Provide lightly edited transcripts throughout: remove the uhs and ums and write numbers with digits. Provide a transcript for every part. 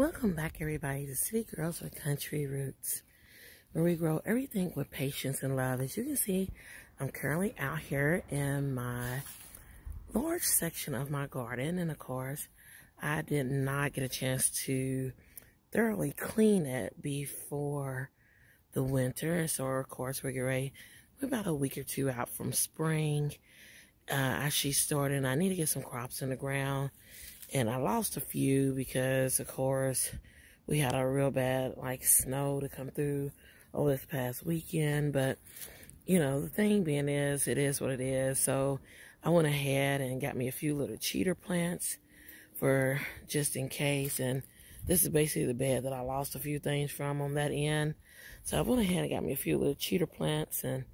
Welcome back, everybody, to City Girls with Country Roots, where we grow everything with patience and love. As you can see, I'm currently out here in my large section of my garden, and of course, I did not get a chance to thoroughly clean it before the winter. So, of course, we're getting ready. We're about a week or two out from spring. Actually started, I need to get some crops in the ground. And I lost a few because, of course, we had a real bad, snow to come through over this past weekend. But, you know, the thing being is, it is what it is. So I went ahead and got me a few little cheater plants for just in case. And this is basically the bed that I lost a few things from on that end. So I went ahead and got me a few little cheater plants. And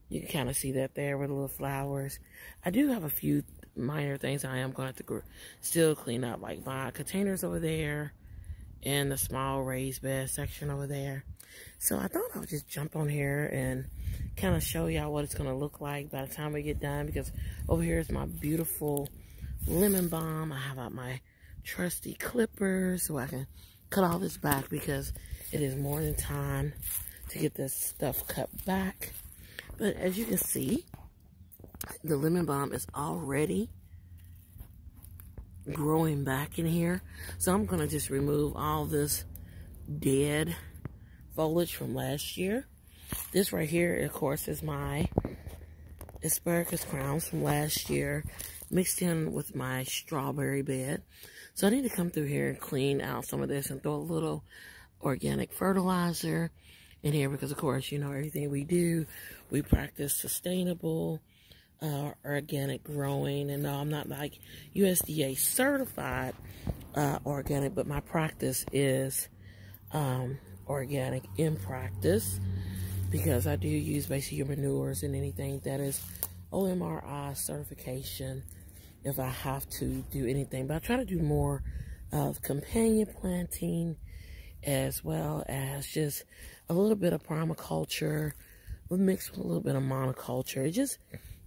you can kind of see that there with the little flowers. I do have a few minor things I am going to have to still clean up, like my containers over there and the small raised bed section over there. So I thought I would just jump on here and kind of show y'all what it's going to look like by the time we get done, because over here is my beautiful lemon balm. I have out my trusty clippers so I can cut all this back, because it is more than time to get this stuff cut back. But as you can see, the lemon balm is already growing back in here. So I'm going to just remove all this dead foliage from last year. This right here, of course, is my asparagus crowns from last year, mixed in with my strawberry bed. So I need to come through here and clean out some of this and throw a little organic fertilizer in here, because, of course, you know, everything we do, we practice sustainable, organic growing. And no, I'm not like USDA certified organic, but my practice is organic in practice, because I do use basically manures and anything that is OMRI certification if I have to do anything. But I try to do more of companion planting, as well as just a little bit of permaculture mixed with a little bit of monoculture. It just,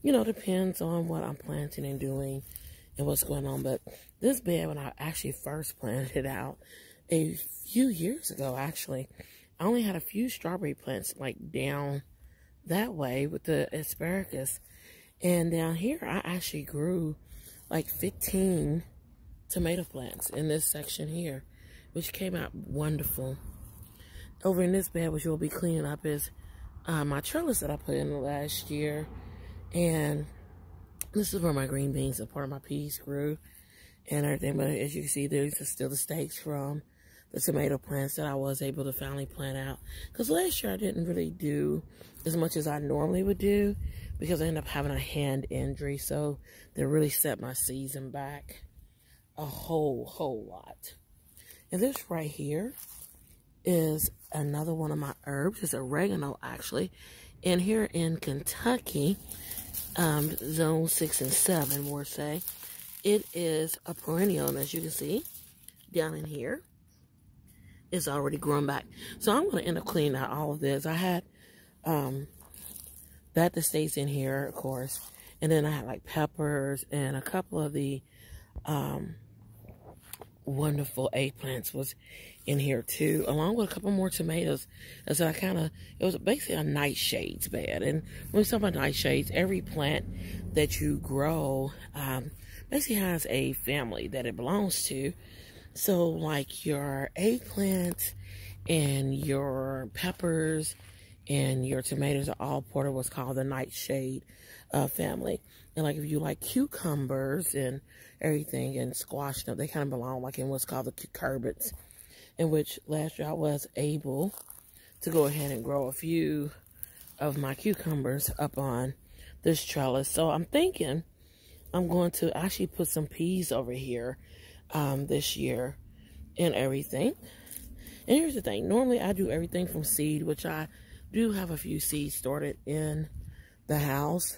you know, depends on what I'm planting and doing and what's going on. But this bed, when I actually first planted it out a few years ago, actually, I only had a few strawberry plants down that way with the asparagus. And down here, I actually grew 15 tomato plants in this section here, which came out wonderful. Over in this bed, which we'll be cleaning up, is my trellis that I put in last year. And this is where my green beans and part of my peas grew and everything. But as you can see, these are still the stakes from the tomato plants that I was able to finally plant out. Because last year I didn't really do as much as I normally would do, because I ended up having a hand injury. So they really set my season back a whole lot. And this right here is another one of my herbs. It's oregano, actually. And here in Kentucky, zone 6 and 7, we'll say, it is a perennial. And as you can see, down in here, it's already grown back. So I'm going to end up cleaning out all of this. I had that stays in here, of course. And then I had peppers, and a couple of the wonderful eggplants was in here too, along with a couple more tomatoes. And so it was basically a nightshades bed. And when we talk about nightshades, every plant that you grow basically has a family that it belongs to. So like your eggplants and your peppers and your tomatoes are all part of what's called the nightshade family. And if you like cucumbers and everything and squash stuff, they kind of belong in what's called the cucurbits, in which last year I was able to go ahead and grow a few of my cucumbers up on this trellis. So I'm thinking I'm going to actually put some peas over here this year and everything. And here's the thing. Normally I do everything from seed, which I do have a few seeds started in the house.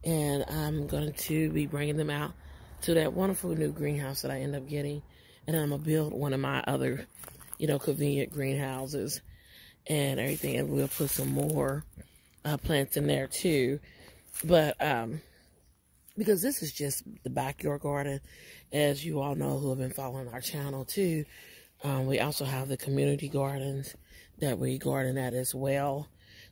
And I'm going to be bringing them out to that wonderful new greenhouse that I end up getting. And I'm going to build one of my other, convenient greenhouses and everything. And we'll put some more plants in there too. But because this is just the backyard garden, as you all know who have been following our channel too. We also have the community gardens that we garden at as well.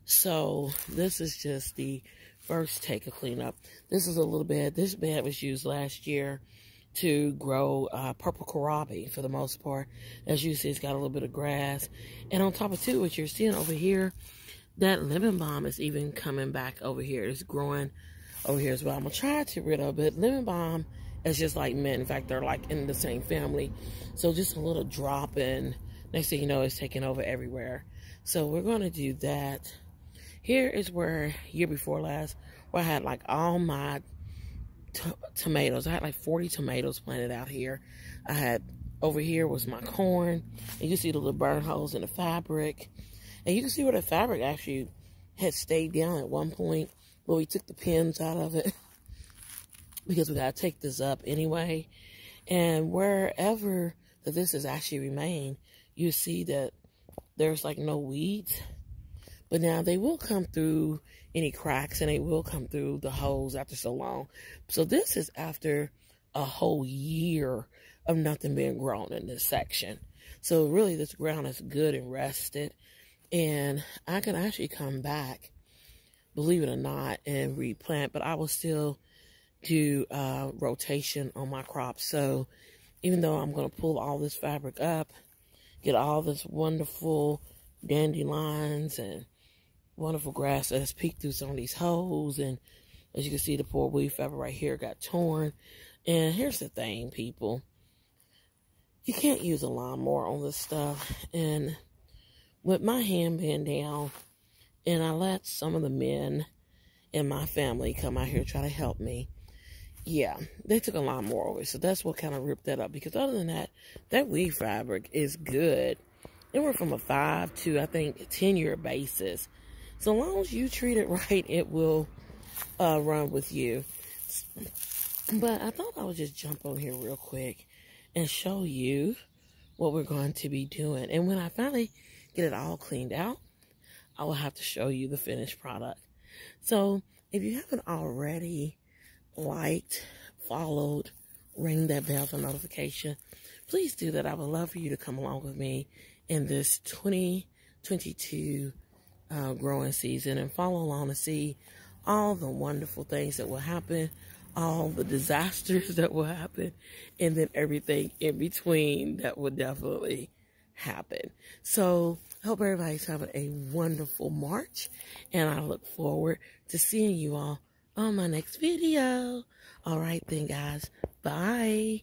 So this is just the first take of cleanup. This is a little bed. This bed was used last year to grow purple kohlrabi for the most part. As you see, it's got a little bit of grass. And on top of it, what you're seeing over here, that lemon balm is even coming back over here. It's growing over here as well. I'm going to try to get rid of it. Lemon balm is just like mint. In fact, they're like in the same family. So just a little drop, and next thing you know, it's taking over everywhere. So we're going to do that. Here is where, year before last, where I had like all my tomatoes. I had like 40 tomatoes planted out here. I had, over here was my corn. And you can see the little burn holes in the fabric. And you can see where the fabric actually had stayed down at one point. But we took the pins out of it because we got to take this up anyway. And wherever that this has actually remained, you see that there's like no weeds. But now they will come through any cracks, and they will come through the holes after so long. So this is after a whole year of nothing being grown in this section. So really this ground is good and rested. And I can actually come back, believe it or not, and replant. But I will still do rotation on my crops. So even though I'm going to pull all this fabric up, get all this wonderful dandelions and wonderful grass that has peeked through some of these holes. And as you can see, the poor weed fabric right here got torn. And here's the thing, people. You can't use a lawnmower on this stuff. And with my hand being down, and I let some of the men in my family come out here try to help me. Yeah, they took a lawnmower over. So that's what kind of ripped that up. Because other than that, that weed fabric is good. It went from a 5 to, I think, 10-year basis. So long as you treat it right, it will run with you. But I thought I would just jump on here real quick and show you what we're going to be doing. And when I finally get it all cleaned out, I will have to show you the finished product. So if you haven't already liked, followed, ring that bell for notification, please do that. I would love for you to come along with me in this 2022 growing season and follow along to see all the wonderful things that will happen, all the disasters that will happen, and then everything in between that will definitely happen. So I hope everybody's having a wonderful March, and I look forward to seeing you all on my next video. All right then, guys. Bye.